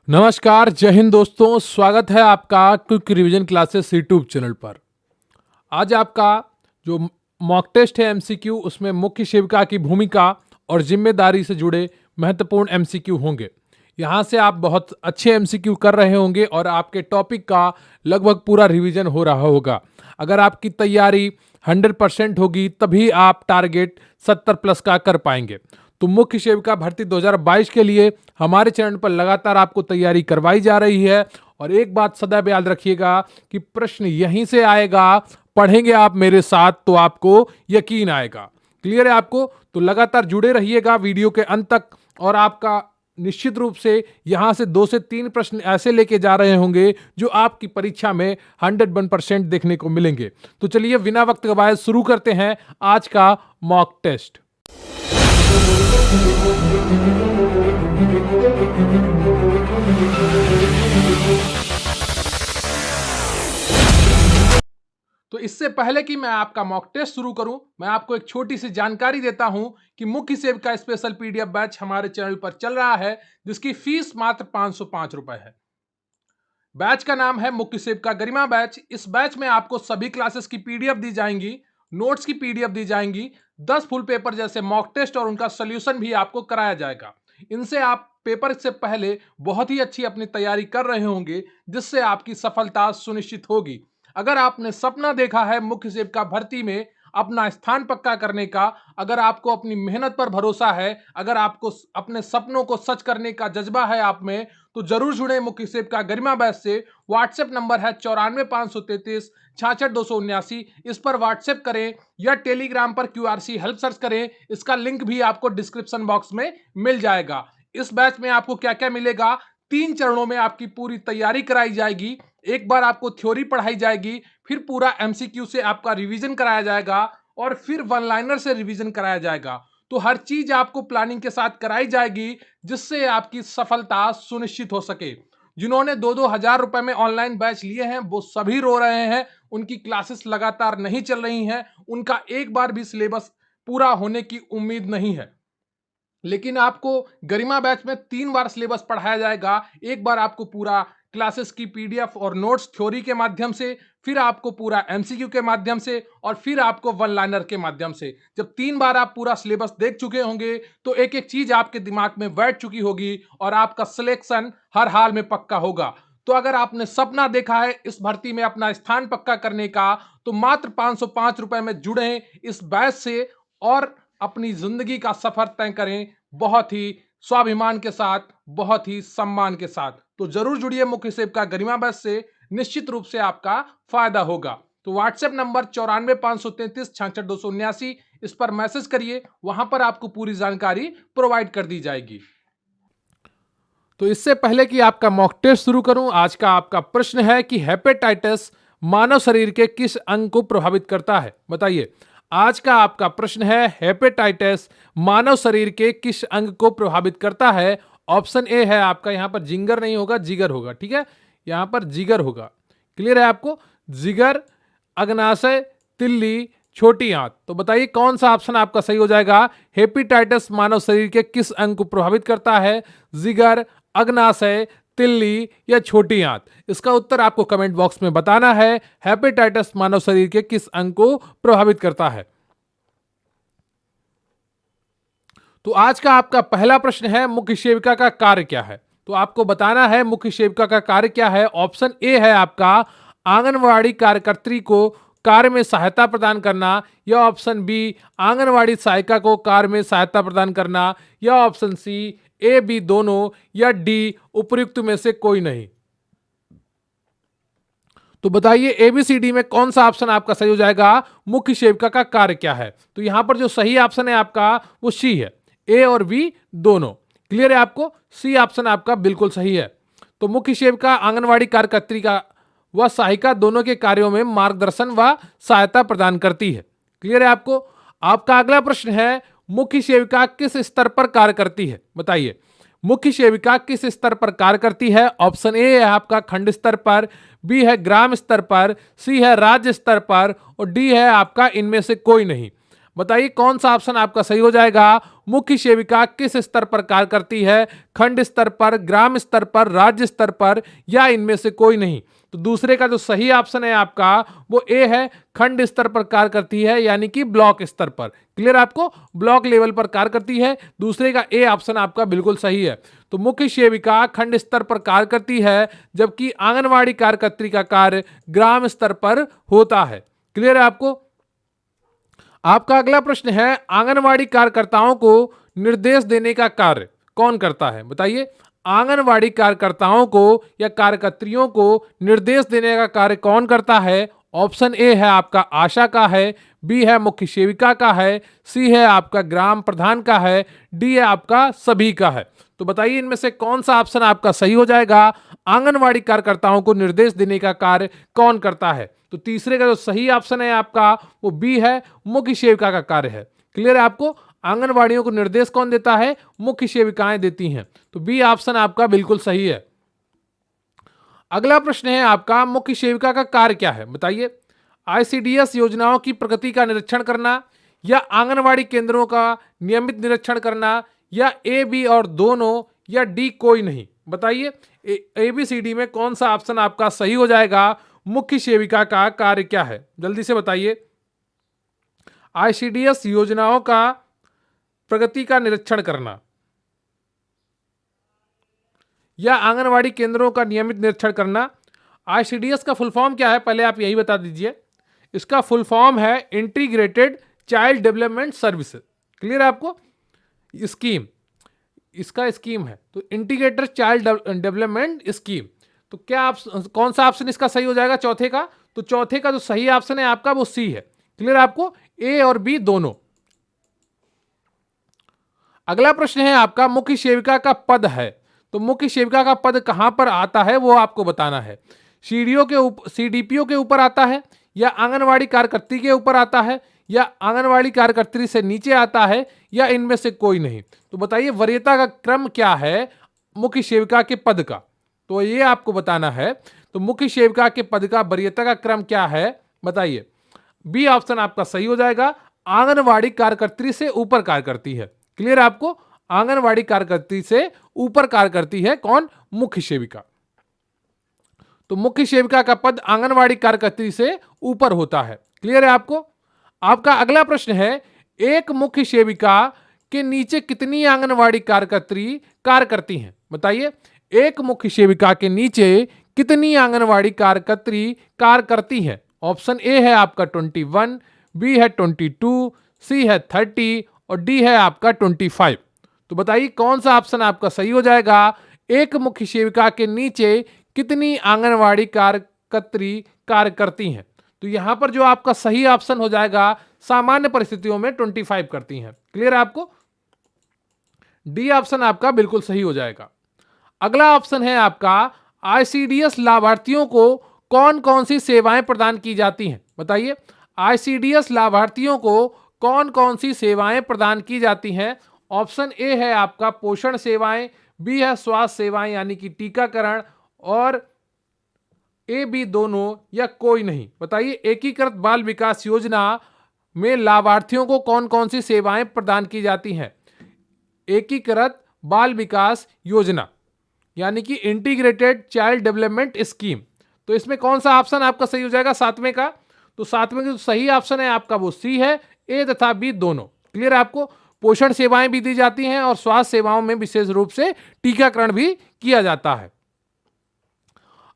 नमस्कार, जय हिंद दोस्तों। स्वागत है आपका quick revision classes YouTube channel पर। आज आपका जो मॉक टेस्ट है एमसीक्यू, उसमें मुख्य सेविका की भूमिका और जिम्मेदारी से जुड़े महत्वपूर्ण एमसीक्यू होंगे। यहाँ से आप बहुत अच्छे एमसीक्यू कर रहे होंगे और आपके टॉपिक का लगभग पूरा रिवीजन हो रहा होगा। अगर आपकी तैयारी 100% होगी तभी आप टारगेट 70 प्लस का कर पाएंगे। तो मुख्य सेविका भर्ती 2022 के लिए हमारे चैनल पर लगातार आपको तैयारी करवाई जा रही है। और एक बात सदैव याद रखिएगा कि प्रश्न यहीं से आएगा, पढ़ेंगे आप मेरे साथ तो आपको यकीन आएगा। क्लियर है आपको? तो लगातार जुड़े रहिएगा वीडियो के अंत तक। और आपका निश्चित रूप से यहां से 2 से 3 प्रश्न ऐसे लेके जा रहे होंगे जो आपकी परीक्षा में 101% देखने को मिलेंगे। तो चलिए बिना वक्त गवाए शुरू करते हैं आज का मॉक टेस्ट। तो इससे पहले कि मैं आपका मॉक टेस्ट शुरू करूं, मैं आपको एक छोटी सी जानकारी देता हूं कि मुख्य सेविका स्पेशल पीडीएफ बैच हमारे चैनल पर चल रहा है, जिसकी फीस मात्र 505 रुपए है। बैच का नाम है मुख्य सेविका गरिमा बैच। इस बैच में आपको सभी क्लासेस की पीडीएफ दी जाएंगी, नोट्स की पीडीएफ दी जाएंगी, 10 फुल पेपर जैसे मॉक टेस्ट और उनका सोल्यूशन भी आपको कराया जाएगा। इनसे आप पेपर से पहले बहुत ही अच्छी अपनी तैयारी कर रहे होंगे, जिससे आपकी सफलता सुनिश्चित होगी। अगर आपने सपना देखा है मुख्य सेविका भर्ती में अपना स्थान पक्का करने का, अगर आपको अपनी मेहनत पर भरोसा है, अगर आपको अपने सपनों को सच करने का जज्बा है आप में, तो जरूर जुड़े मुख्य सेविका गरिमा बैच से। व्हाट्सएप नंबर है 94 533 66 279। इस पर व्हाट्सएप करें या टेलीग्राम पर क्यूआरसी हेल्प सर्च करें। इसका लिंक भी आपको डिस्क्रिप्शन बॉक्स में मिल जाएगा। इस बैच में आपको क्या क्या मिलेगा? 3 चरणों में आपकी पूरी तैयारी कराई जाएगी। एक बार आपको थ्योरी पढ़ाई जाएगी, फिर पूरा एमसीक्यू से आपका रिवीजन कराया जाएगा और फिर वन लाइनर से रिवीजन कराया जाएगा। तो हर चीज आपको प्लानिंग के साथ कराई जाएगी, जिससे आपकी सफलता सुनिश्चित हो सके। जिन्होंने 2-2 हजार रुपए में ऑनलाइन बैच लिए हैं वो सभी रो रहे हैं, उनकी क्लासेस लगातार नहीं चल रही हैं, उनका एक बार भी सिलेबस पूरा होने की उम्मीद नहीं है। लेकिन आपको गरिमा बैच में 3 बार सिलेबस पढ़ाया जाएगा। एक बार आपको पूरा क्लासेस की पीडीएफ और नोट्स थ्योरी के माध्यम से, फिर आपको पूरा एमसीक्यू के माध्यम से और फिर आपको वन लाइनर के माध्यम से। जब 3 बार आप पूरा सिलेबस देख चुके होंगे तो एक एक चीज आपके दिमाग में बैठ चुकी होगी और आपका सिलेक्शन हर हाल में पक्का होगा। तो अगर आपने सपना देखा है इस भर्ती में अपना स्थान पक्का करने का, तो मात्र 505 रुपए में जुड़े इस बैच से और अपनी जिंदगी का सफर तय करें, बहुत ही स्वाभिमान के साथ, बहुत ही सम्मान के साथ। तो जरूर जुड़िए मुख्य सेविका गरिमा बैच से, निश्चित रूप से आपका फायदा होगा। तो व्हाट्सएप नंबर 94 533 66 279, इस पर मैसेज करिए, वहां पर आपको पूरी जानकारी प्रोवाइड कर दी जाएगी। तो इससे पहले कि आपका मॉक टेस्ट शुरू करूं, आज का आपका प्रश्न है कि हेपेटाइटिस मानव शरीर के किस अंग को प्रभावित करता है? बताइए। आज का आपका प्रश्न है हेपेटाइटिस मानव शरीर के किस अंग को प्रभावित करता है? ऑप्शन ए है आपका, यहां पर जिंगर नहीं होगा, जिगर होगा। ठीक है, यहां पर जिगर होगा। क्लियर है आपको? जिगर, अग्नाशय, तिल्ली, छोटी आंत। तो बताइए कौन सा ऑप्शन आपका सही हो जाएगा? हेपेटाइटिस मानव शरीर के किस अंग को प्रभावित करता है? जिगर, अग्नाशय, तिल्ली या छोटी आंत? इसका उत्तर आपको कमेंट बॉक्स में बताना है। हेपेटाइटिस मानव शरीर के किस अंग को प्रभावित करता है? तो आज का आपका पहला प्रश्न है मुख्य सेविका का कार्य क्या है? तो आपको बताना है मुख्य सेविका का कार्य क्या है। ऑप्शन ए है आपका आंगनवाड़ी कार्यकर्त्री को कार्य में सहायता प्रदान करना, या ऑप्शन बी आंगनवाड़ी सहायिका को कार्य में सहायता प्रदान करना, या ऑप्शन सी ए बी दोनों, या डी उपयुक्त में से कोई नहीं। तो बताइए एबीसीडी में कौन सा ऑप्शन आपका सही हो जाएगा? मुख्य सेविका का कार्य क्या है? तो यहां पर जो सही ऑप्शन है आपका वो सी है, ए और बी दोनों। क्लियर है आपको? सी ऑप्शन आपका बिल्कुल सही है। तो मुख्य सेविका आंगनवाड़ी कार्यकर्त्री का व सहायिका दोनों के कार्यों में मार्गदर्शन व सहायता प्रदान करती है। क्लियर है आपको? आपका अगला प्रश्न है मुख्य सेविका किस स्तर पर कार्य करती है? बताइए मुख्य सेविका किस स्तर पर कार्य करती है? ऑप्शन ए है आपका खंड स्तर पर, बी है ग्राम स्तर पर, सी है राज्य स्तर पर और डी है आपका इनमें से कोई नहीं। बताइए कौन सा ऑप्शन आपका सही हो जाएगा? मुख्य सेविका किस स्तर पर कार्य करती है? खंड स्तर पर, ग्राम स्तर पर, राज्य स्तर पर, या इनमें से कोई नहीं? तो दूसरे का जो सही ऑप्शन है आपका वो ए है, खंड स्तर पर कार्य करती है, यानी कि ब्लॉक स्तर पर। क्लियर आपको? ब्लॉक लेवल पर कार्य करती है। दूसरे का ए ऑप्शन आपका बिल्कुल सही है। तो मुख्य सेविका खंड स्तर पर कार्य करती है, जबकि आंगनवाड़ी कार्यकर्त्री का कार्य ग्राम स्तर पर होता है। क्लियर है आपको? आपका अगला प्रश्न है, आंगनवाड़ी कार्यकर्ताओं को निर्देश देने का कार्य कौन करता है? बताइए। आंगनवाड़ी कार्यकर्ताओं को या कार्यकर्त्रियों को निर्देश देने का कार्य कौन करता है? ऑप्शन ए है आपका आशा का है, बी है मुख्य सेविका का है, सी है आपका ग्राम प्रधान का है, डी है आपका सभी का है। तो बताइए इनमें से कौन सा ऑप्शन आपका सही हो जाएगा? आंगनवाड़ी कार्यकर्ताओं को निर्देश देने का कार्य कौन करता है? तो तीसरे का जो सही ऑप्शन है आपका वो बी है, मुख्य सेविका का कार्य है। क्लियर है आपको? आंगनवाड़ियों को निर्देश कौन देता है? मुख्य सेविकाएं देती हैं। तो बी ऑप्शन आपका बिल्कुल सही है। अगला प्रश्न है आपका, मुख्य सेविका का कार्य क्या है? बताइए। आईसीडीएस योजनाओं की प्रगति का निरीक्षण करना, या आंगनवाड़ी केंद्रों का नियमित निरीक्षण करना, या ए बी और दोनों, या डी कोई नहीं? बताइए ए बी सी डी में कौन सा ऑप्शन आपका सही हो जाएगा? मुख्य सेविका का कार्य क्या है? जल्दी से बताइए। आईसीडीएस योजनाओं का प्रगति का निरीक्षण करना, या आंगनवाड़ी केंद्रों का नियमित निरीक्षण करना। आईसीडीएस का फुल फॉर्म क्या है? पहले आप यही बता दीजिए। इसका फुल फॉर्म है integrated child development services. Clear है आपको? स्कीम, इसका स्कीम है तो इंटीग्रेटेड चाइल्ड डेवलपमेंट स्कीम। तो क्या आप कौन सा ऑप्शन इसका सही हो जाएगा? चौथे का। तो चौथे का जो सही ऑप्शन है आपका वो सी है। क्लियर है आपको? ए और बी दोनों। अगला प्रश्न है आपका, मुख्य सेविका का पद है, तो मुख्य सेविका का पद कहां पर आता है वो आपको बताना है। सीडीपीओ के ऊपर आता है, या आंगनवाड़ी कार्यकर्त्री के ऊपर आता है, या आंगनवाड़ी कार्यकर्त्री से नीचे आता है, या इनमें से कोई नहीं? तो बताइए वरीयता का क्रम क्या है मुख्य सेविका के पद का? तो ये आपको बताना है। तो मुख्य सेविका के पद का वरीयता का क्रम क्या है? बताइए। बी ऑप्शन आपका सही हो जाएगा, आंगनवाड़ी कार्यकर्त्री से ऊपर कार्य करती है। क्लियर है आपको? आंगनवाड़ी कार्यकर्त्री से ऊपर कार्य करती है कौन? मुख्य सेविका। तो मुख्य सेविका का पद आंगनवाड़ी कार्यकर्त्री से ऊपर होता है। क्लियर है आपको? आपका अगला प्रश्न है, एक मुख्य सेविका के नीचे कितनी आंगनवाड़ी कार्यकर्त्री कार्य करती हैं? बताइए। एक मुख्य सेविका के नीचे कितनी आंगनवाड़ी कार्यकर्त्री कार्य करती हैं? ऑप्शन ए है आपका 21, बी है 22, सी है 30 और डी है आपका 25। तो बताइए कौन सा ऑप्शन आपका सही हो जाएगा? एक मुख्य सेविका के नीचे कितनी आंगनवाड़ी कार्यकर्त्री कार्य करती हैं? तो यहां पर जो आपका सही ऑप्शन हो जाएगा, सामान्य परिस्थितियों में 25 करती हैं। क्लियर है आपको? डी ऑप्शन आपका बिल्कुल सही हो जाएगा। अगला ऑप्शन है आपका, आईसीडीएस लाभार्थियों को कौन कौन सी सेवाएं प्रदान की जाती हैं? बताइए। आईसीडीएस लाभार्थियों को कौन कौन सी सेवाएं प्रदान की जाती हैं? ऑप्शन ए है आपका पोषण सेवाएं, बी है स्वास्थ्य सेवाएं यानी कि टीकाकरण, और ए बी दोनों, या कोई नहीं? बताइए एकीकृत बाल विकास योजना में लाभार्थियों को कौन कौन सी सेवाएं प्रदान की जाती हैं? एकीकृत बाल विकास योजना यानी कि इंटीग्रेटेड चाइल्ड डेवलपमेंट स्कीम। तो इसमें कौन सा ऑप्शन आपका सही हो जाएगा? सातवें का। तो सातवें का जो सही ऑप्शन है आपका वो सी है, ए तथा बी दोनों। क्लियर है आपको? पोषण सेवाएं भी दी जाती हैं और स्वास्थ्य सेवाओं में विशेष रूप से टीकाकरण भी किया जाता है।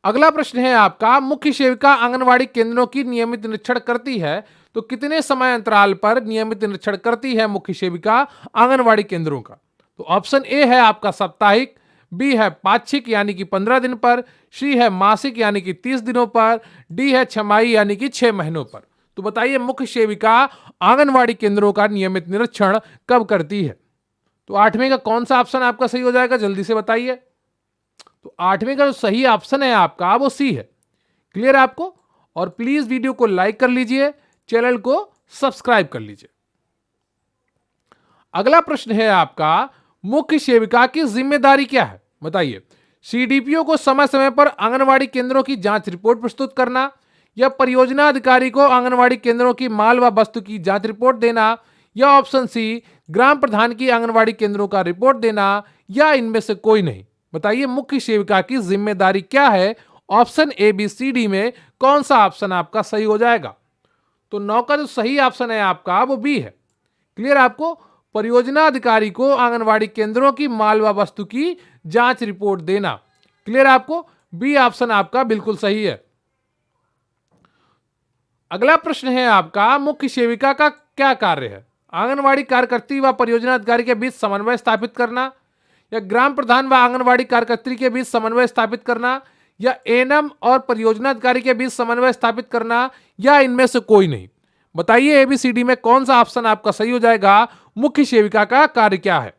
अगला प्रश्न है आपका, मुख्य सेविका आंगनवाड़ी केंद्रों की नियमित निरीक्षण करती है, तो कितने समय अंतराल पर नियमित निरीक्षण करती है मुख्य सेविका आंगनवाड़ी केंद्रों का? तो ऑप्शन ए है आपका साप्ताहिक, बी है पाक्षिक यानी कि 15 दिन पर, सी है मासिक यानी कि 30 दिनों पर, डी है छमाही यानी कि 6 महीनों पर। तो बताइए मुख्य सेविका आंगनवाड़ी केंद्रों का नियमित निरीक्षण कब करती है? तो आठवें का कौन सा ऑप्शन आपका सही हो जाएगा? जल्दी से बताइए। तो आठवें का जो सही ऑप्शन है आपका वो सी है। क्लियर है आपको? और प्लीज वीडियो को लाइक कर लीजिए, चैनल को सब्सक्राइब कर लीजिए। अगला प्रश्न है आपका, मुख्य सेविका की जिम्मेदारी क्या है? बताइए। सीडीपीओ को समय समय पर आंगनवाड़ी केंद्रों की जांच रिपोर्ट प्रस्तुत करना, या परियोजना अधिकारी को आंगनवाड़ी केंद्रों की माल व वस्तु की जांच रिपोर्ट देना, या ऑप्शन सी ग्राम प्रधान की आंगनवाड़ी केंद्रों का रिपोर्ट देना, या इनमें से कोई नहीं। बताइए मुख्य सेविका की जिम्मेदारी क्या है? Option A B C D में कौन सा ऑप्शन आपका सही हो जाएगा? तो 9 का जो सही ऑप्शन है आपका वो बी है। क्लियर आपको? परियोजना अधिकारी को आंगनवाड़ी केंद्रों की माल व वस्तु की जांच रिपोर्ट देना। क्लियर आपको? बी ऑप्शन आपका बिल्कुल सही है। अगला प्रश्न है आपका, मुख्य सेविका का क्या कार्य है? आंगनवाड़ी कार्यकर्त्री व परियोजना अधिकारी के बीच समन्वय स्थापित करना, या ग्राम प्रधान व आंगनवाड़ी कार्यकर्त्री के बीच समन्वय स्थापित करना, या एएनएम और परियोजना अधिकारी के बीच समन्वय स्थापित करना, या इनमें से कोई नहीं। बताइए एबीसीडी में कौन सा ऑप्शन आपका सही हो जाएगा? मुख्य सेविका का कार्य क्या है?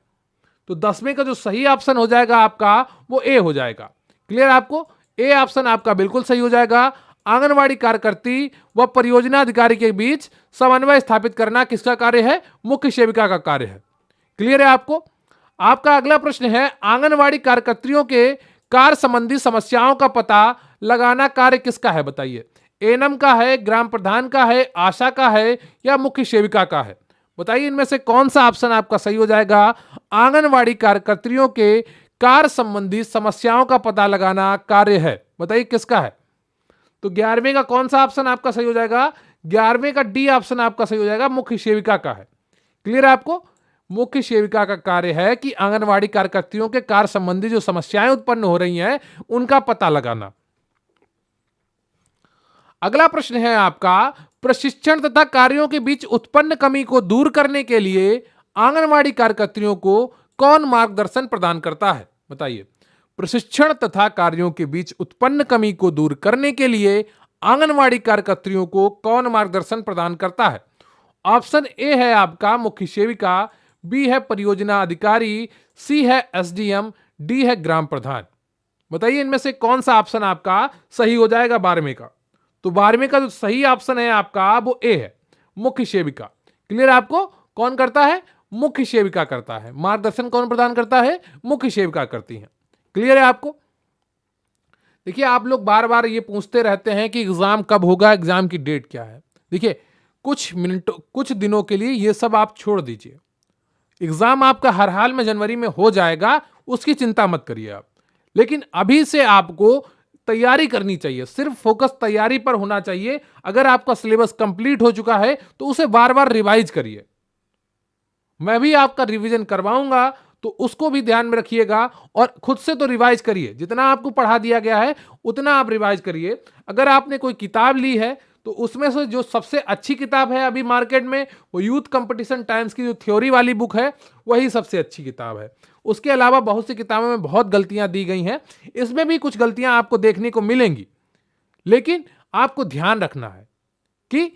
तो 10वें का जो सही ऑप्शन हो जाएगा आपका वो ए हो जाएगा। क्लियर आपको? ए ऑप्शन आपका बिल्कुल सही हो जाएगा। आंगनवाड़ी कार्यकर्त्री व परियोजना अधिकारी के बीच समन्वय स्थापित करना किसका कार्य है? मुख्य सेविका का कार्य है। क्लियर है आपको? आपका अगला प्रश्न है, आंगनवाड़ी कार्यकर्त्रियों के कार्य संबंधी समस्याओं का पता लगाना कार्य किसका है? बताइए एएनएम का है, ग्राम प्रधान का है, आशा का है, या मुख्य सेविका का है? बताइए इनमें से कौन सा ऑप्शन आपका सही हो जाएगा? आंगनवाड़ी कार्यकर्त्रियों के कार्य संबंधी समस्याओं का पता लगाना कार्य है। बताइए किसका है? तो 11वें का कौन सा ऑप्शन आपका सही हो जाएगा? 11वें का डी ऑप्शन आपका सही हो जाएगा, मुख्य सेविका का है। क्लियर है आपको? मुख्य सेविका का कार्य है कि आंगनवाड़ी कार्यकर्त्रियों के कार्य संबंधी जो समस्याएं उत्पन्न हो रही हैं उनका पता लगाना। अगला प्रश्न है आपका, प्रशिक्षण तथा कार्यों के बीच उत्पन्न कमी को दूर करने के लिए आंगनवाड़ी कार्यकर्त्रियों को कौन मार्गदर्शन प्रदान करता है? बताइए प्रशिक्षण तथा कार्यों के बीच उत्पन्न कमी को दूर करने के लिए आंगनवाड़ी कार्यकर्त्रियों को कौन मार्गदर्शन प्रदान करता है? ऑप्शन ए है आपका मुख्य सेविका, बी है परियोजना अधिकारी, सी है एसडीएम, डी है ग्राम प्रधान। बताइए इनमें से कौन सा ऑप्शन आपका सही हो जाएगा 12वें का? तो 12वें का जो सही ऑप्शन है आपका वो ए है, मुख्य सेविका। क्लियर आपको? कौन करता है? मुख्य सेविका करता है। मार्गदर्शन कौन प्रदान करता है? मुख्य सेविका करती है। क्लियर है आपको? देखिए आप लोग बार बार ये पूछते रहते हैं कि एग्जाम कब होगा, एग्जाम की डेट क्या है। देखिए कुछ मिनटों कुछ दिनों के लिए ये सब आप छोड़ दीजिए। एग्जाम आपका हर हाल में जनवरी में हो जाएगा, उसकी चिंता मत करिए आप। लेकिन अभी से आपको तैयारी करनी चाहिए, सिर्फ फोकस तैयारी पर होना चाहिए। अगर आपका सिलेबस कंप्लीट हो चुका है तो उसे बार बार रिवाइज करिए। मैं भी आपका रिवीजन करवाऊंगा तो उसको भी ध्यान में रखिएगा, और खुद से तो रिवाइज करिए। जितना आपको पढ़ा दिया गया है उतना आप रिवाइज करिए। अगर आपने कोई किताब ली है तो उसमें से जो सबसे अच्छी किताब है अभी मार्केट में वो यूथ कंपटीशन टाइम्स की जो थ्योरी वाली बुक है वही सबसे अच्छी किताब है। उसके अलावा बहुत सी किताबों में बहुत गलतियां दी गई हैं, इसमें भी कुछ गलतियां आपको देखने को मिलेंगी। लेकिन आपको ध्यान रखना है कि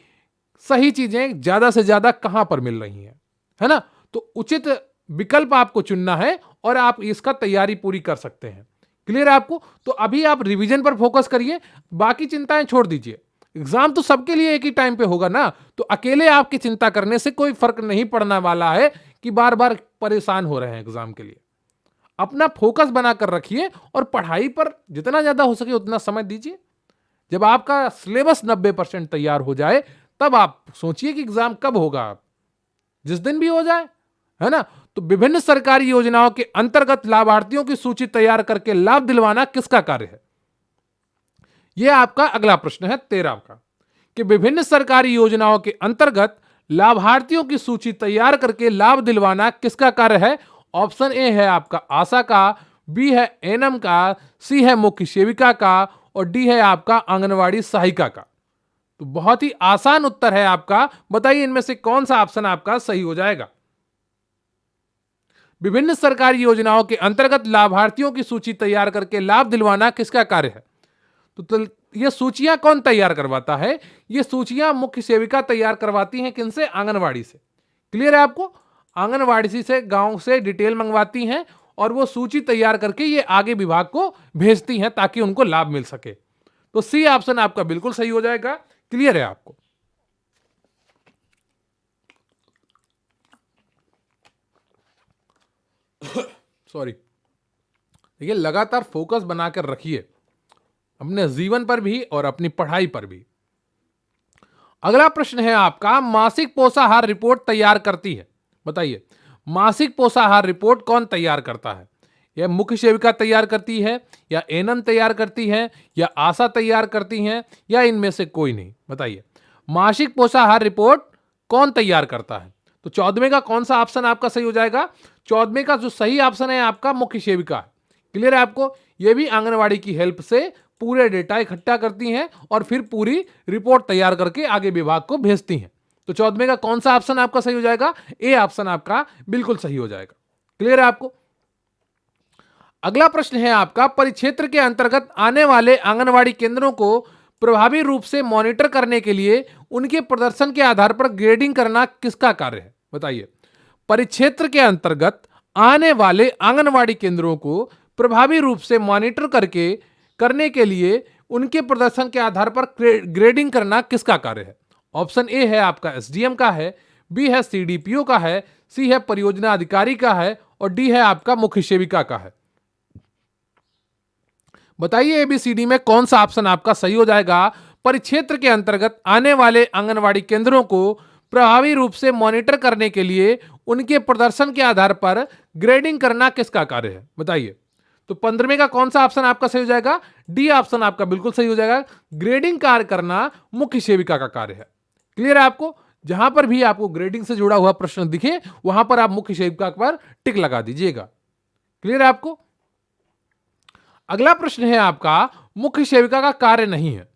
सही चीजें ज्यादा से ज्यादा कहां पर मिल रही हैं, है ना? तो उचित विकल्प आपको चुनना है और आप इसका तैयारी पूरी कर सकते हैं। क्लियर है आपको? तो अभी आप रिवीजन पर फोकस करिए, बाकी चिंताएं छोड़ दीजिए। एग्जाम तो सबके लिए एक ही टाइम पे होगा ना, तो अकेले आपकी चिंता करने से कोई फर्क नहीं पड़ने वाला है कि बार बार परेशान हो रहे हैं एग्जाम के लिए। अपना फोकस बनाकर रखिए और पढ़ाई पर जितना ज्यादा हो सके उतना समय दीजिए। जब आपका सिलेबस 90% तैयार हो जाए तब आप सोचिए कि एग्जाम कब होगा, जिस दिन भी हो जाए, है ना? तो विभिन्न सरकारी योजनाओं के अंतर्गत लाभार्थियों की सूची तैयार करके लाभ दिलवाना किसका कार्य है? यह आपका अगला प्रश्न है 13 का, कि विभिन्न सरकारी योजनाओं के अंतर्गत लाभार्थियों की सूची तैयार करके लाभ दिलवाना किसका कार्य है? ऑप्शन ए है आपका आशा का, बी है एएनएम का, सी है मुख्य सेविका का, और डी है आपका आंगनवाड़ी सहायिका का। तो बहुत ही आसान उत्तर है आपका। बताइए इनमें से कौन सा ऑप्शन आपका सही हो जाएगा? विभिन्न सरकारी योजनाओं के अंतर्गत लाभार्थियों की सूची तैयार करके लाभ दिलवाना किसका कार्य है? तो ये सूचियां कौन तैयार करवाता है? ये सूचियां मुख्य सेविका तैयार करवाती हैं। किनसे? आंगनवाड़ी से। क्लियर है आपको? आंगनवाड़ी से गांव से डिटेल मंगवाती हैं और वो सूची तैयार करके ये आगे विभाग को भेजती हैं ताकि उनको लाभ मिल सके। तो सी ऑप्शन आपका बिल्कुल सही हो जाएगा। क्लियर है आपको? सॉरी। देखिए लगातार फोकस बनाकर रखिए अपने जीवन पर भी और अपनी पढ़ाई पर भी। अगला प्रश्न है आपका, मासिक पोषाहार रिपोर्ट तैयार करती है, बताइए मासिक पोषाहार रिपोर्ट कौन तैयार करता है? यह मुख्य सेविका तैयार करती है, या एएनएम तैयार करती है, या आशा तैयार करती हैं, या इनमें से कोई नहीं? बताइए मासिक पोषाहार रिपोर्ट कौन तैयार करता है? तो 14वें का कौन सा ऑप्शन आपका सही हो जाएगा? 14वें का जो सही ऑप्शन है आपका मुख्य सेविका है। क्लियर है आपको? ये भी आंगनवाड़ी की हेल्प से पूरे डेटा इकट्ठा करती हैं और फिर पूरी रिपोर्ट तैयार करके आगे विभाग को भेजती हैं। तो 14वें का कौन सा ऑप्शन आपका सही हो जाएगा? ए ऑप्शन आपका बिल्कुल सही हो जाएगा। क्लियर है आपको? अगला प्रश्न है आपका, परिक्षेत्र के अंतर्गत आने वाले आंगनवाड़ी केंद्रों को प्रभावी रूप से मॉनिटर करने के लिए उनके प्रदर्शन के आधार पर ग्रेडिंग करना किसका कार्य है? बताइए परिक्षेत्र के अंतर्गत आने वाले आंगनवाड़ी केंद्रों को प्रभावी रूप से मॉनिटर करने के लिए उनके प्रदर्शन के आधार पर ग्रेडिंग करना किसका कार्य है? ऑप्शन ए है आपका एसडीएम का है, बी है सीडीपीओ का है, सी है परियोजना अधिकारी का है, और डी है आपका मुख्य सेविका का है। बताइए एबीसीडी में कौन सा ऑप्शन आपका सही हो जाएगा? परिक्षेत्र के अंतर्गत आने वाले आंगनवाड़ी केंद्रों को प्रभावी रूप से मॉनिटर करने के लिए उनके प्रदर्शन के आधार पर ग्रेडिंग करना किसका कार्य है? बताइए। तो 15वें का कौन सा ऑप्शन आपका सही हो जाएगा? डी ऑप्शन आपका बिल्कुल सही हो जाएगा। ग्रेडिंग कार्य करना मुख्य सेविका का कार्य है। क्लियर है आपको? जहां पर भी आपको ग्रेडिंग से जुड़ा हुआ प्रश्न दिखे वहां पर आप मुख्य सेविका पर टिक लगा दीजिएगा। क्लियर है आपको? अगला प्रश्न है आपका, मुख्य सेविका का कार्य नहीं है।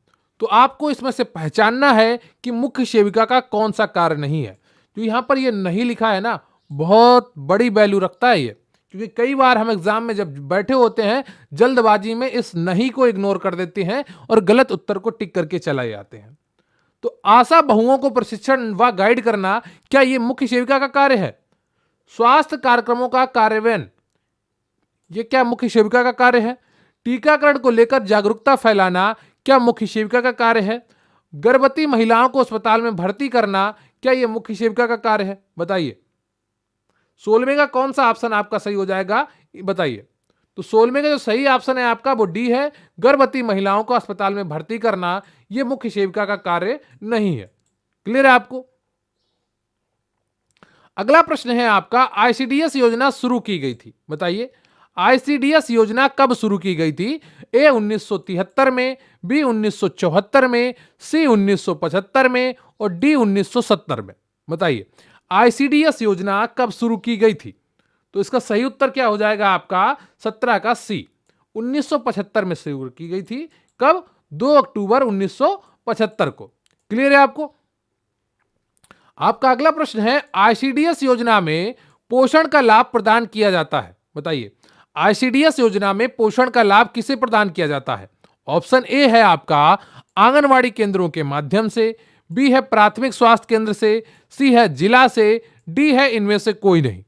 तो आपको इसमें से पहचानना है कि मुख्य सेविका का कौन सा कार्य नहीं है। तो यहां पर ये नहीं लिखा है ना, बहुत बड़ी वैल्यू रखता है ये, क्योंकि कई बार हम एग्जाम में जब बैठे होते हैं जल्दबाजी में इस नहीं को इग्नोर कर देते हैं और गलत उत्तर को टिक करके चले जाते हैं। तो आशा बहुओं को प्रशिक्षण व गाइड करना क्या ये मुख्य सेविका का कार्य है? स्वास्थ्य कार्यक्रमों का कार्यान्वयन ये क्या मुख्य सेविका का कार्य है? टीकाकरण को लेकर जागरूकता फैलाना क्या मुख्य सेविका का कार्य है? गर्भवती महिलाओं को अस्पताल में भर्ती करना क्या यह मुख्य सेविका का कार्य है? बताइए 16वें का कौन सा ऑप्शन आपका सही हो जाएगा? बताइए। तो 16वें का जो सही ऑप्शन है आपका वो डी है। गर्भवती महिलाओं को अस्पताल में भर्ती करना यह मुख्य सेविका का कार्य नहीं है। क्लियर है आपको? अगला प्रश्न है आपका, आईसीडीएस योजना शुरू की गई थी। बताइए आईसीडीएस योजना कब शुरू की गई थी? ए 1973 में, बी 1974 में, सी 1975 में, और डी 1970 में। बताइए आईसीडीएस योजना कब शुरू की गई थी? तो इसका सही उत्तर क्या हो जाएगा आपका? 17 का सी, 1975 में शुरू की गई थी। कब? 2 अक्टूबर 1975 को। क्लियर है आपको? आपका अगला प्रश्न है, आईसीडीएस योजना में पोषण का लाभ प्रदान किया जाता है। बताइए आईसीडीएस योजना में पोषण का लाभ किसे प्रदान किया जाता है? ऑप्शन ए है आपका आंगनवाड़ी केंद्रों के माध्यम से, बी है प्राथमिक स्वास्थ्य केंद्र से, सी है जिला से, डी है इनमें से कोई नहीं।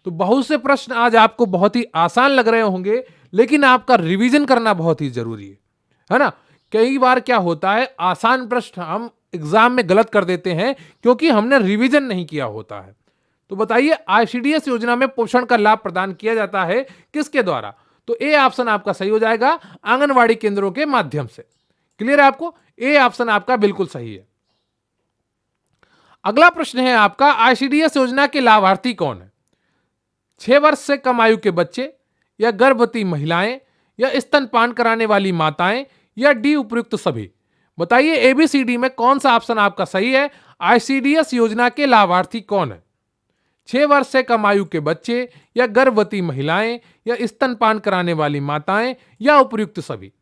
तो बहुत से प्रश्न आज आपको बहुत ही आसान लग रहे होंगे, लेकिन आपका रिवीजन करना बहुत ही जरूरी है ना? कई बार क्या होता है, आसान प्रश्न हम एग्जाम में गलत कर देते हैं क्योंकि हमने रिवीजन नहीं किया होता है। तो बताइए आईसीडीएस योजना में पोषण का लाभ प्रदान किया जाता है किसके द्वारा? तो ए ऑप्शन आपका सही हो जाएगा, आंगनवाड़ी केंद्रों के माध्यम से। क्लियर है आपको? ए ऑप्शन आपका बिल्कुल सही है। अगला प्रश्न है आपका, आईसीडीएस योजना के लाभार्थी कौन है? 6 वर्ष से कम आयु के बच्चे, या गर्भवती महिलाएं, या स्तनपान कराने वाली माताएं, या डी उपयुक्त सभी। बताइए एबीसीडी में कौन सा ऑप्शन आपका सही है? आईसीडीएस योजना के लाभार्थी कौन है? 6 वर्ष से कम आयु के बच्चे, या गर्भवती महिलाएं, या स्तनपान कराने वाली माताएं, या उपयुक्त सभी।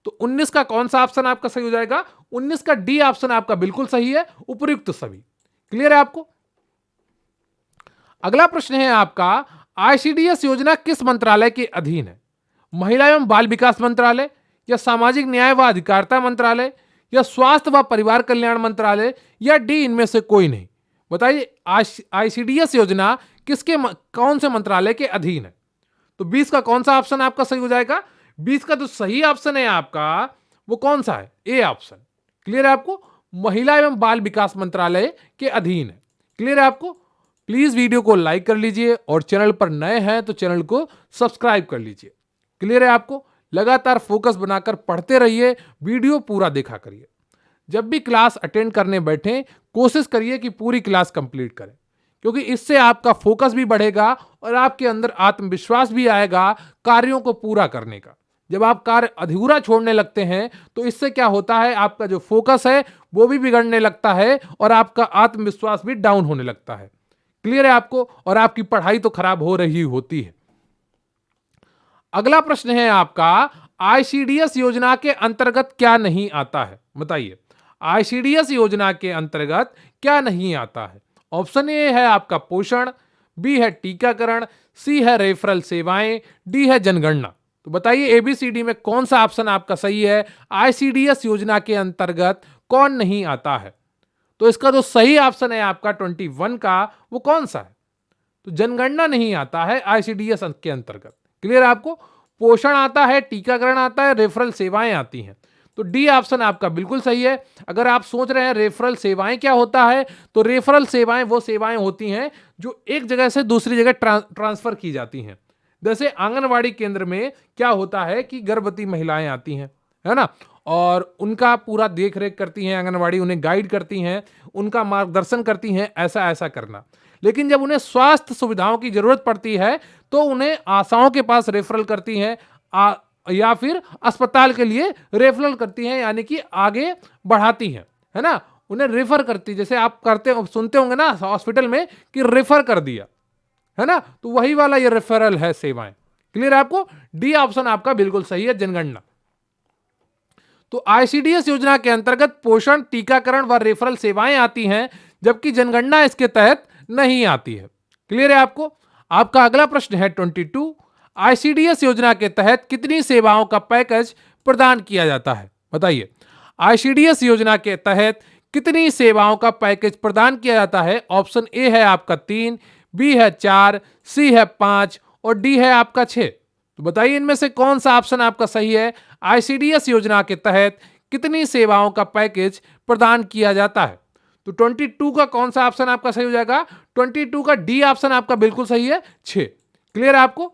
तो 19 का कौन सा ऑप्शन आपका सही हो जाएगा? 19 का डी ऑप्शन आपका बिल्कुल सही है, उपयुक्त सभी। क्लियर है आपको? अगला प्रश्न है आपका, आईसीडीएस योजना किस मंत्रालय के अधीन है? महिला एवं बाल विकास मंत्रालय, या सामाजिक न्याय व अधिकारिता मंत्रालय, या स्वास्थ्य व परिवार कल्याण मंत्रालय, या डी इनमें से कोई नहीं। बताइए आईसीडीएस योजना कौन से मंत्रालय के अधीन है? तो 20 का कौन सा ऑप्शन आपका सही हो जाएगा? 20 का जो सही ऑप्शन है आपका वो कौन सा है? A option. क्लियर है आपको? महिला एवं बाल विकास मंत्रालय के अधीन है। क्लियर है आपको? प्लीज वीडियो को लाइक कर लीजिए और चैनल पर नए हैं तो चैनल को सब्सक्राइब कर लीजिए। क्लियर है आपको? लगातार फोकस बनाकर पढ़ते रहिए, वीडियो पूरा देखा करिए। जब भी क्लास अटेंड करने बैठें, कोशिश करिए कि पूरी क्लास कंप्लीट करें, क्योंकि इससे आपका फोकस भी बढ़ेगा और आपके अंदर आत्मविश्वास भी आएगा कार्यों को पूरा करने का। जब आप कार्य अधूरा छोड़ने लगते हैं तो इससे क्या होता है, आपका जो फोकस है वो भी बिगड़ने लगता है और आपका आत्मविश्वास भी डाउन होने लगता है। क्लियर है आपको? और आपकी पढ़ाई तो खराब हो रही होती है। अगला प्रश्न है आपका, आईसीडीएस योजना के अंतर्गत क्या नहीं आता है? बताइए, आईसीडीएस योजना के अंतर्गत क्या नहीं आता है? ऑप्शन ए है आपका पोषण, बी है टीकाकरण, सी है रेफरल सेवाएं, डी है जनगणना। तो बताइए एबीसीडी में कौन सा ऑप्शन आपका सही है? आईसीडीएस योजना के अंतर्गत कौन नहीं आता है? तो इसका जो सही ऑप्शन है आपका 21 का, वो कौन सा है? तो जनगणना नहीं आता है आईसीडीएस के अंतर्गत। क्लियर है आपको? पोषण आता है, टीकाकरण आता है, रेफरल सेवाएं आती हैं। तो डी ऑप्शन आपका बिल्कुल सही है। अगर आप सोच रहे हैं रेफरल सेवाएं क्या होता है, तो रेफरल सेवाएं वो सेवाएं होती हैं जो एक जगह से दूसरी जगह ट्रांसफर की जाती हैं। जैसे आंगनवाड़ी केंद्र में क्या होता है कि गर्भवती महिलाएं आती हैं, है ना, और उनका पूरा देख रेख करती हैं आंगनवाड़ी, उन्हें गाइड करती हैं, उनका मार्गदर्शन करती हैं, ऐसा ऐसा करना। लेकिन जब उन्हें स्वास्थ्य सुविधाओं की जरूरत पड़ती है तो उन्हें आशाओं के पास रेफरल करती हैं या फिर अस्पताल के लिए रेफरल करती हैं, यानी कि आगे बढ़ाती हैं, है ना, उन्हें रेफर करती। जैसे आप सुनते होंगे ना हॉस्पिटल में कि रेफर कर दिया, है ना, तो वही वाला ये रेफरल है सेवाएं। क्लियर है आपको? डी ऑप्शन आपका बिल्कुल सही है, जनगणना। तो आईसीडीएस योजना के अंतर्गत पोषण, टीकाकरण व रेफरल सेवाएं आती हैं, जबकि जनगणना इसके तहत नहीं आती है। क्लियर है आपको? आपका अगला प्रश्न है 22, आईसीडीएस योजना के तहत कितनी सेवाओं का पैकेज प्रदान किया जाता है? बताइए, आईसीडीएस योजना के तहत कितनी सेवाओं का पैकेज प्रदान किया जाता है? ऑप्शन ए है आपका 3, बी है 4, सी है 5 और डी है आपका 6। तो बताइए इनमें से कौन सा ऑप्शन आपका सही है? आईसीडीएस योजना के तहत कितनी सेवाओं का पैकेज प्रदान किया जाता है? तो 22 का कौन सा ऑप्शन आपका सही हो जाएगा? 22 का डी ऑप्शन आपका बिल्कुल सही है, 6। क्लियर है आपको?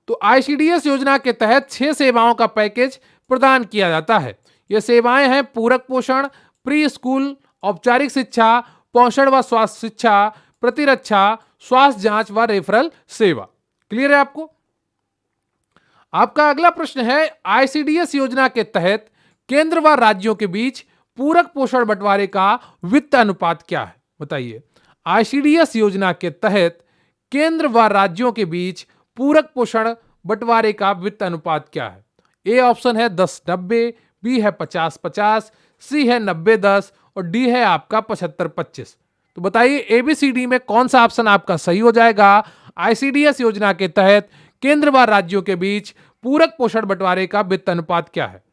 तो आईसीडीएस योजना के तहत 6 सेवाओं का पैकेज प्रदान किया जाता है। ये सेवाएं हैं पूरक पोषण, प्री स्कूल, औपचारिक शिक्षा, पोषण व स्वास्थ्य शिक्षा, प्रतिरक्षा, स्वास्थ्य जांच व रेफरल सेवा। क्लियर है आपको? आपका अगला प्रश्न है, आईसीडीएस योजना के तहत केंद्र व राज्यों के बीच पूरक पोषण बंटवारे का वित्त अनुपात क्या है? बताइए, आईसीडीएस योजना के तहत केंद्र व राज्यों के बीच पूरक पोषण बंटवारे का वित्त अनुपात क्या है? ए ऑप्शन है 10-90, बी है 50-50, सी है 90-10 और डी है आपका 75-25। तो बताइए एबीसीडी में कौन सा ऑप्शन आपका सही हो जाएगा? आईसीडीएस योजना के तहत केंद्र व राज्यों के बीच पूरक पोषण बंटवारे का वित्त अनुपात क्या है?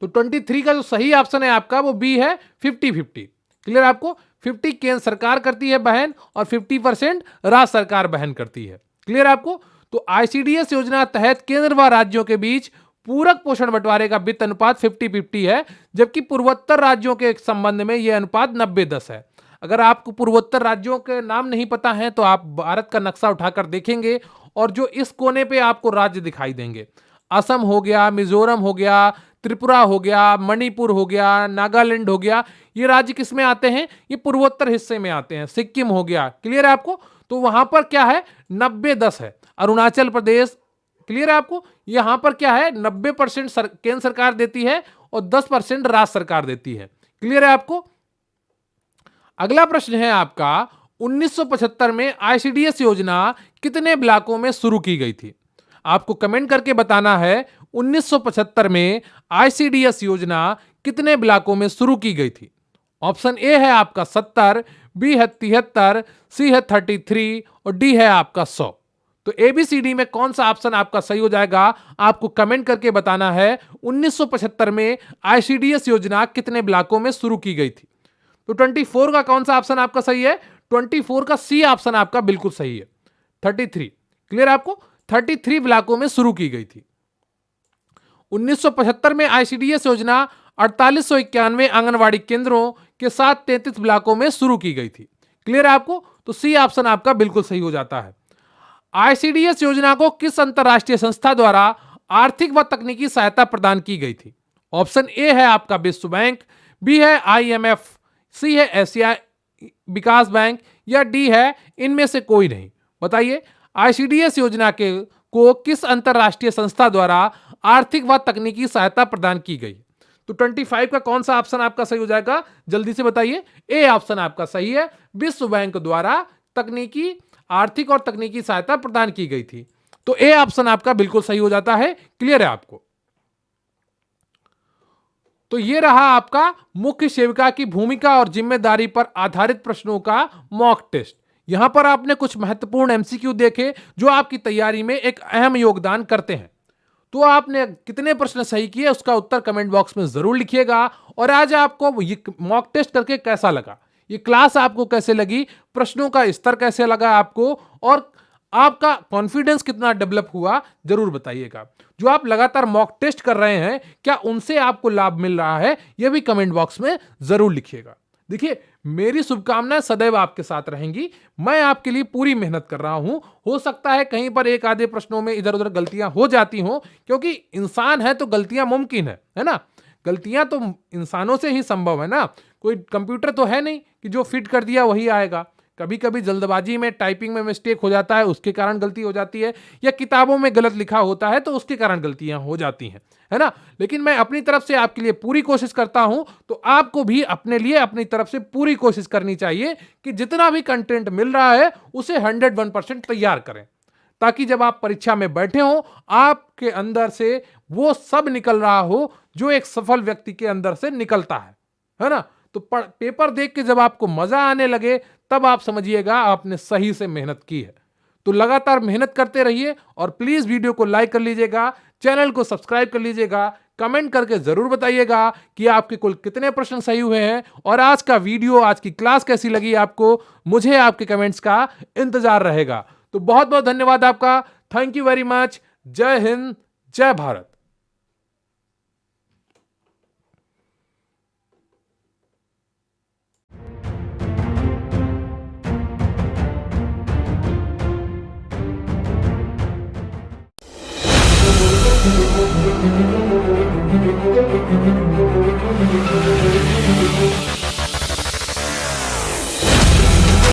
तो 23 का जो सही ऑप्शन है आपका वो बी है 50-50। क्लियर आपको? 50 केंद्र सरकार करती है बहन और 50% राज्य सरकार बहन करती है। क्लियर आपको? तो आईसीडीएस योजना तहत केंद्र व राज्यों के बीच पूरक पोषण बंटवारे का वित्त अनुपात 50-50 है, जबकि पूर्वोत्तर राज्यों के संबंध में यह अनुपात 90-10 है। अगर आपको पूर्वोत्तर राज्यों के नाम नहीं पता है तो आप भारत का नक्शा उठाकर देखेंगे और जो इस कोने पे आपको राज्य दिखाई देंगे, असम हो गया, मिजोरम हो गया, त्रिपुरा हो गया, मणिपुर हो गया, नागालैंड हो गया, ये राज्य किस में आते हैं? ये पूर्वोत्तर हिस्से में आते हैं। सिक्किम हो गया। क्लियर है आपको? तो वहां पर क्या है? 90-10 है। अरुणाचल प्रदेश, क्लियर है आपको? यहां पर क्या है? 90% केंद्र सरकार देती है और 10% राज्य सरकार देती है। क्लियर है आपको? अगला प्रश्न है आपका, 1975 में आईसीडीएस योजना कितने ब्लॉकों में शुरू की गई थी? आपको कमेंट करके बताना है 1975 में आईसीडीएस योजना कितने ब्लॉकों में शुरू की गई थी? ऑप्शन ए है आपका 70, बी है 73, सी है 33 और डी है आपका 100। तो एबीसीडी में कौन सा ऑप्शन आपका सही हो जाएगा? आपको कमेंट करके बताना है 1975 में आईसीडीएस योजना कितने ब्लॉकों में शुरू की गई थी। तो 24 का कौन सा ऑप्शन आपका सही है? 24 का सी ऑप्शन आपका बिल्कुल सही है, 33। क्लियर आपको? 33 ब्लॉकों में शुरू की गई थी। 1975 में आईसीडीएस योजना 4891 आंगनवाड़ी केंद्रों के साथ 33 ब्लॉकों में शुरू की गई थी। क्लियर है आपको? तो सी ऑप्शन आपका बिल्कुल सही हो जाता है। आईसीडीएस योजना को किस अंतरराष्ट्रीय संस्था द्वारा आर्थिक व तकनीकी सहायता प्रदान की गई थी? ऑप्शन ए है आपका विश्व बैंक, बी है आईएमएफ, सी है एशियाई विकास बैंक या डी है इनमें से कोई नहीं। बताइए, आईसीडीएस योजना के को किस अंतरराष्ट्रीय संस्था द्वारा आर्थिक व तकनीकी सहायता प्रदान की गई? तो 25 का कौन सा ऑप्शन आपका सही हो जाएगा, जल्दी से बताइए। ए ऑप्शन आपका सही है, विश्व बैंक द्वारा तकनीकी आर्थिक और तकनीकी सहायता प्रदान की गई थी। तो ए ऑप्शन आपका बिल्कुल सही हो जाता है। क्लियर है आपको? तो ये रहा आपका मुख्य सेविका की भूमिका और जिम्मेदारी पर आधारित प्रश्नों का मॉक टेस्ट। यहां पर आपने कुछ महत्वपूर्ण एमसीक्यू देखे जो आपकी तैयारी में एक अहम योगदान करते हैं। तो आपने कितने प्रश्न सही किए उसका उत्तर कमेंट बॉक्स में जरूर लिखिएगा। और आज आपको ये मॉक टेस्ट करके कैसा लगा, ये क्लास आपको कैसे लगी, प्रश्नों का स्तर कैसे लगा आपको, और आपका कॉन्फिडेंस कितना डेवलप हुआ, जरूर बताइएगा। जो आप लगातार मॉक टेस्ट कर रहे हैं, क्या उनसे आपको लाभ मिल रहा है, यह भी कमेंट बॉक्स में जरूर लिखिएगा। देखिए, मेरी शुभकामनाएं सदैव आपके साथ रहेंगी। मैं आपके लिए पूरी मेहनत कर रहा हूं। हो सकता है कहीं पर एक आधे प्रश्नों में इधर उधर गलतियां हो जाती हों, क्योंकि इंसान है तो गलतियां मुमकिन है ना। गलतियां तो इंसानों से ही संभव है ना, कोई कंप्यूटर तो है नहीं कि जो फिट कर दिया वही आएगा। कभी कभी जल्दबाजी में टाइपिंग में मिस्टेक हो जाता है, उसके कारण गलती हो जाती है, या किताबों में गलत लिखा होता है तो उसके कारण गलतियां हो जाती हैं, है ना। लेकिन मैं अपनी तरफ से आपके लिए पूरी कोशिश करता हूं, तो आपको भी अपने लिए अपनी तरफ से पूरी कोशिश करनी चाहिए कि जितना भी कंटेंट मिल रहा है उसे 101% तैयार करें, ताकि जब आप परीक्षा में बैठे हो आपके अंदर से वो सब निकल रहा हो जो एक सफल व्यक्ति के अंदर से निकलता है ना। तो पेपर देख के जब आपको मजा आने लगे तब आप समझिएगा आपने सही से मेहनत की है। तो लगातार मेहनत करते रहिए और प्लीज वीडियो को लाइक कर लीजिएगा, चैनल को सब्सक्राइब कर लीजिएगा, कमेंट करके जरूर बताइएगा कि आपके कुल कितने प्रश्न सही हुए हैं और आज का वीडियो, आज की क्लास कैसी लगी आपको। मुझे आपके कमेंट्स का इंतजार रहेगा। तो बहुत बहुत धन्यवाद आपका। Thank you very much. जय हिंद, जय भारत।